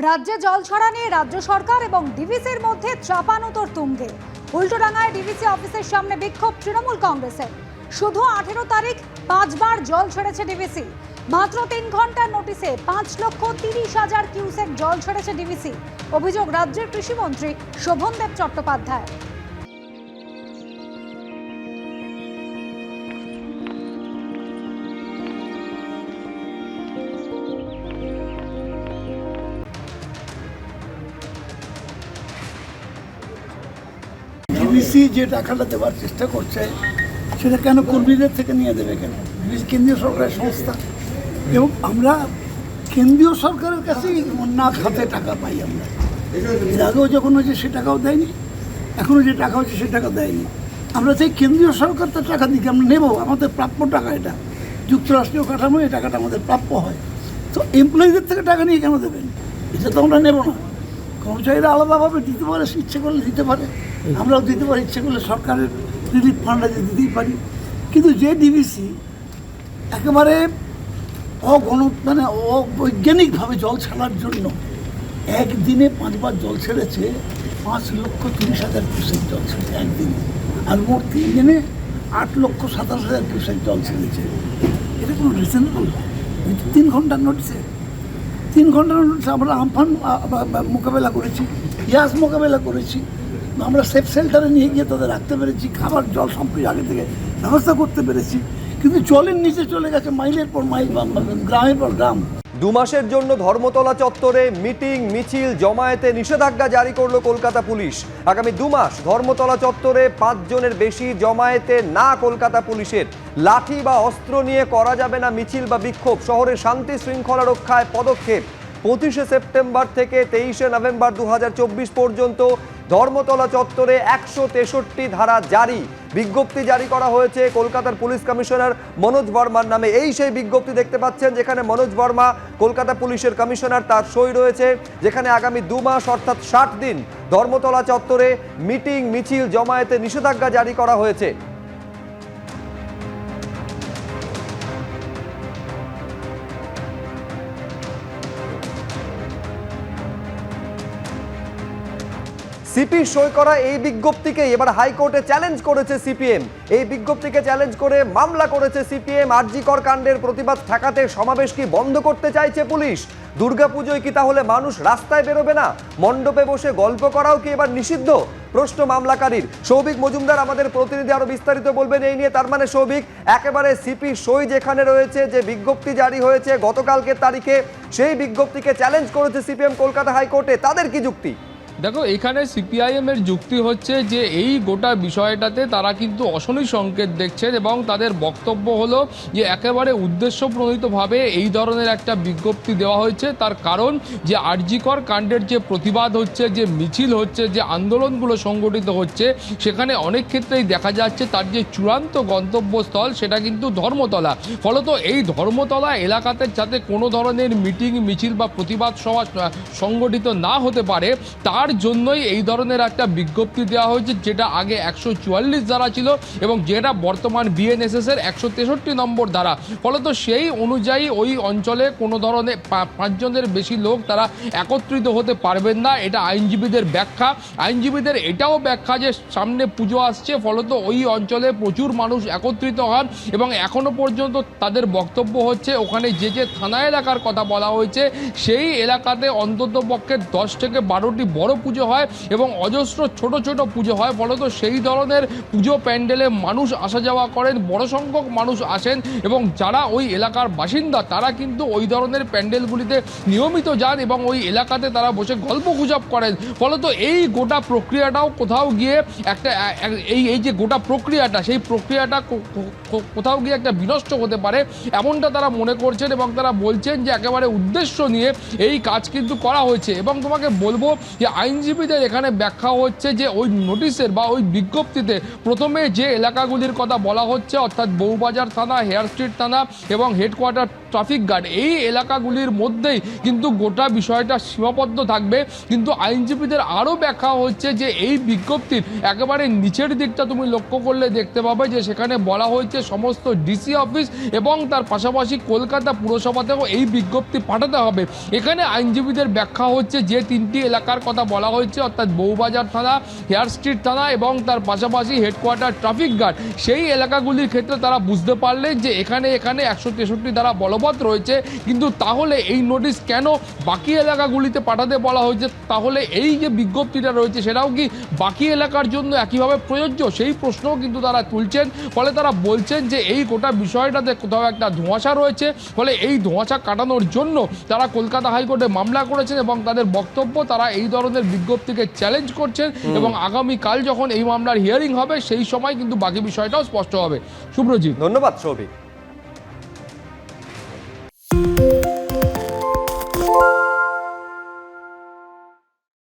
রাজ্যে জল ছড়া নিয়ে রাজ্য সরকার এবং ডিভিসির মধ্যে চাপানোতর তুঙ্গে। উল্টোডাঙ্গায় ডিভিসি অফিসের সামনে বিক্ষোভ তৃণমূল কংগ্রেসের। শুধু 18 তারিখ 5 বার জল ছেড়েছে ডিভিসি। মাত্র 3 ঘন্টার নোটিসে 5,30,000 কিউসেক জল ছেড়েছে ডিভিসি। অভিযোগ রাজ্যের কৃষিমন্ত্রী শোভনদেব চট্টোপাধ্যায়। ডিভিসি যে টাকাটা দেওয়ার চেষ্টা করছে সেটা কেন কর্মীদের থেকে নিয়ে দেবে কেন? ডিভিসি কেন্দ্রীয় সরকারের সংস্থা এবং আমরা কেন্দ্রীয় সরকারের কাছেই না খাতে টাকা পাই। আমরা এর আগেও যখন হয়েছে সে টাকাও দেয়নি, এখনও যে টাকা হচ্ছে সে টাকা দেয়নি। আমরা চাই কেন্দ্রীয় সরকার তার টাকা দিকে আমরা নেব, আমাদের প্রাপ্য টাকা, এটা যুক্তরাষ্ট্রীয় কাঠামো, এই টাকাটা আমাদের প্রাপ্য হয়। তো এমপ্লয়িদের থেকে টাকা নিয়ে কেন দেবেন? এটা তো আমরা নেব না। কর্মচারীরা আলাদাভাবে দিতে পারে, ইচ্ছে করলে দিতে পারে, আমরাও দিতে পারি, ইচ্ছে করলে সরকারের রিলিফ ফান্ড আছে দিতেই পারি। কিন্তু যে ডিভিসি একেবারে অবৈজ্ঞানিকভাবে জল ছাড়ার জন্য একদিনে 5 বার জল ছেড়েছে, 5,30,000 কিউসেক জল ছেড়েছে একদিনে, আর মোট 3 দিনে 8,27,000 কিউসেক জল ছেড়েছে। এটা কোনো রিজনেবল নয়। 3 ঘন্টার নোটিসে 3 ঘন্টার নোটিসে আমরা আমফান মোকাবেলা করেছি, ইয়াস মোকাবেলা করেছি, আমরা সেফ শেল্টারে নিয়ে গিয়ে তাদের রাখতে পেরেছি, খাবার জল সব কিছু আগে থেকে ব্যবস্থা করতে পেরেছি। কিন্তু জলের নিচে চলে গেছে মাইলের পর মাইল, গ্রামের পর গ্রাম। 2 মাসের জন্য ধর্মতলা চত্বরে মিটিং, মিছিল, জমায়েতে নিষেধাজ্ঞা জারি করলো কলকাতা পুলিশ। আগামী 2 মাস ধর্মতলা চত্বরে 5 জনের বেশি জমায়েতে না কলকাতা পুলিশের। লাঠি বা অস্ত্র নিয়ে করা যাবে না মিছিল বা বিক্ষোভ। শহরের শান্তি শৃঙ্খলা রক্ষায় পদক্ষেপ। 25শে সেপ্টেম্বর থেকে 23শে নভেম্বর 2024 পর্যন্ত ধর্মতলা চত্বরে 163 ধারা জারি। বিজ্ঞপ্তি জারি করা হয়েছে কলকাতার পুলিশ কমিশনার মনোজ বর্মার নামে। এই সেই বিজ্ঞপ্তি দেখতে পাচ্ছেন, যেখানে মনোজ বর্মা কলকাতা পুলিশের কমিশনার, তার সই রয়েছে, যেখানে আগামী 2 মাস অর্থাৎ 60 দিন ধর্মতলা চত্বরে মিটিং, মিছিল, জমায়েতে নিষেধাজ্ঞা জারি করা হয়েছে। সিপি সই করা এই বিজ্ঞপ্তিকে এবার হাইকোর্টে চ্যালেঞ্জ করেছে সিপিএম। এই বিজ্ঞপ্তিকে চ্যালেঞ্জ করে মামলা করেছে সিপিএম। আরজিকর কাণ্ডের প্রতিবাদ ঠেকাতে সমাবেশ কি বন্ধ করতে চাইছে পুলিশ? দুর্গাপুজোয় কি তাহলে মানুষ রাস্তায় বেরোবে না? মণ্ডপে বসে গল্প করাও কি এবার নিষিদ্ধ? প্রশ্ন মামলাকারীর। সৌভিক মজুমদার আমাদের প্রতিনিধি আরো বিস্তারিত বলবেন এই নিয়ে। তার মানে সৌভিক, একেবারে সিপি সই যেখানে রয়েছে, যে বিজ্ঞপ্তি জারি হয়েছে গতকালকের তারিখে, সেই বিজ্ঞপ্তিকে চ্যালেঞ্জ করেছে সিপিএম কলকাতা হাইকোর্টে। তাদের কি যুক্তি? দেখো, এখানে সিপিআইএমের যুক্তি হচ্ছে যে এই গোটা বিষয়টাতে তারা কিন্তু অশনি সংকেত দেখছেন এবং তাদের বক্তব্য হলো যে একেবারে উদ্দেশ্যপ্রণোদিতভাবে এই ধরনের একটা বিজ্ঞপ্তি দেওয়া হয়েছে। তার কারণ যে আরজিকর কাণ্ডের যে প্রতিবাদ হচ্ছে, যে মিছিল হচ্ছে, যে আন্দোলনগুলো সংগঠিত হচ্ছে, সেখানে অনেক ক্ষেত্রেই দেখা যাচ্ছে তার যে চূড়ান্ত গন্তব্যস্থল সেটা কিন্তু ধর্মতলা। ফলত এই ধর্মতলা এলাকাতে যাতে কোনো ধরনের মিটিং, মিছিল বা প্রতিবাদ সভা সংগঠিত না হতে পারে, তার জন্যই এই ধরনের একটা বিজ্ঞপ্তি দেওয়া হয়েছে, যেটা আগে 144 ধারা ছিল এবং যেটা বর্তমান বিএনএসএস এর 163 নম্বর ধারা। ফলত সেই অনুযায়ী ওই অঞ্চলে কোনো ধরনের 5 জনের বেশি লোক তারা একত্রিত হতে পারবেন না। এটা আইনজীবীদের ব্যাখ্যা। আইনজীবীদের এটাও ব্যাখ্যা যে সামনে পুজো আসছে, ফলত ওই অঞ্চলে প্রচুর মানুষ একত্রিত হন এবং এখনো পর্যন্ত তাদের বক্তব্য হচ্ছে ওখানে যে যে থানা এলাকার কথা বলা হয়েছে, সেই এলাকাতে অন্তত পক্ষে 10 থেকে 12টি বড় পুজো হয় এবং অজস্র ছোট ছোট পুজো হয়। ফলত সেই ধরনের পুজো প্যান্ডেলে মানুষ আসা যাওয়া করেন, বড় সংখ্যক মানুষ আসেন এবং যারা ওই এলাকার বাসিন্দা তারা কিন্তু ওই ধরনের প্যান্ডেলগুলিতে নিয়মিত যান এবং ওই এলাকাতে তারা বসে গল্প গুজব করেন। ফলত এই গোটা প্রক্রিয়াটাও কোথাও গিয়ে একটা এই যে গোটা প্রক্রিয়াটা, সেই প্রক্রিয়াটা কোথাও গিয়ে একটা বিনষ্ট হতে পারে, এমনটা তারা মনে করছেন এবং তারা বলছেন যে একেবারে উদ্দেশ্য নিয়ে এই কাজ কিন্তু করা হয়েছে। এবং তোমাকে বলবো যে আইনজীবীদের এখানে ব্যাখ্যা হচ্ছে যে ওই নোটিশের বা ওই বিজ্ঞপ্তিতে প্রথমে যে এলাকাগুলির কথা বলা হচ্ছে অর্থাৎ বউবাজার থানা, হেয়ার স্ট্রিট থানা এবং হেডকোয়ার্টার ট্রাফিক গার্ড, এই এলাকাগুলির মধ্যেই কিন্তু গোটা বিষয়টা সীমাবদ্ধ থাকবে। কিন্তু আইনজীবীদের আরও ব্যাখ্যা হচ্ছে যে এই বিজ্ঞপ্তির একেবারে নিচের দিকটা তুমি লক্ষ্য করলে দেখতে পাবে যে সেখানে বলা হয়েছে সমস্ত ডিসি অফিস এবং তার পাশাপাশি কলকাতা পুরসভাতেও এই বিজ্ঞপ্তি পাঠাতে হবে। এখানে আইনজীবীদের ব্যাখ্যা হচ্ছে যে তিনটি এলাকার কথা বলা হয়েছে অর্থাৎ বউবাজার থানা, হেয়ার স্ট্রিট থানা এবং তার পাশাপাশি হেডকোয়ার্টার ট্রাফিক গার্ড, সেই এলাকাগুলির ক্ষেত্রে তারা বুঝতে পারলেন যে এখানে 163 ধারা বলবৎ রয়েছে। কিন্তু তাহলে এই নোটিশ কেন বাকি এলাকাগুলিতে পাঠাতে বলা হয়েছে? তাহলে এই যে বিজ্ঞপ্তিটা রয়েছে সেটাও কি বাকি এলাকার জন্য একইভাবে প্রযোজ্য? সেই প্রশ্নও কিন্তু তারা তুলছেন। ফলে তারা বলছেন যে এই গোটা বিষয়টাতে কোথাও একটা ধোঁয়াশা রয়েছে। ফলে এই ধোঁয়াশা কাটানোর জন্য তারা কলকাতা হাইকোর্টে মামলা করেছেন এবং তাদের বক্তব্য তারা এই ধরনের বিজ্ঞপ্তিকে চ্যালেঞ্জ করছেন এবং আগামীকাল যখন এই মামলার হিয়ারিং হবে সেই সময় কিন্তু বাকি বিষয়টাও স্পষ্ট হবে। শুভ্রজিৎ, ধন্যবাদ সৌভিক।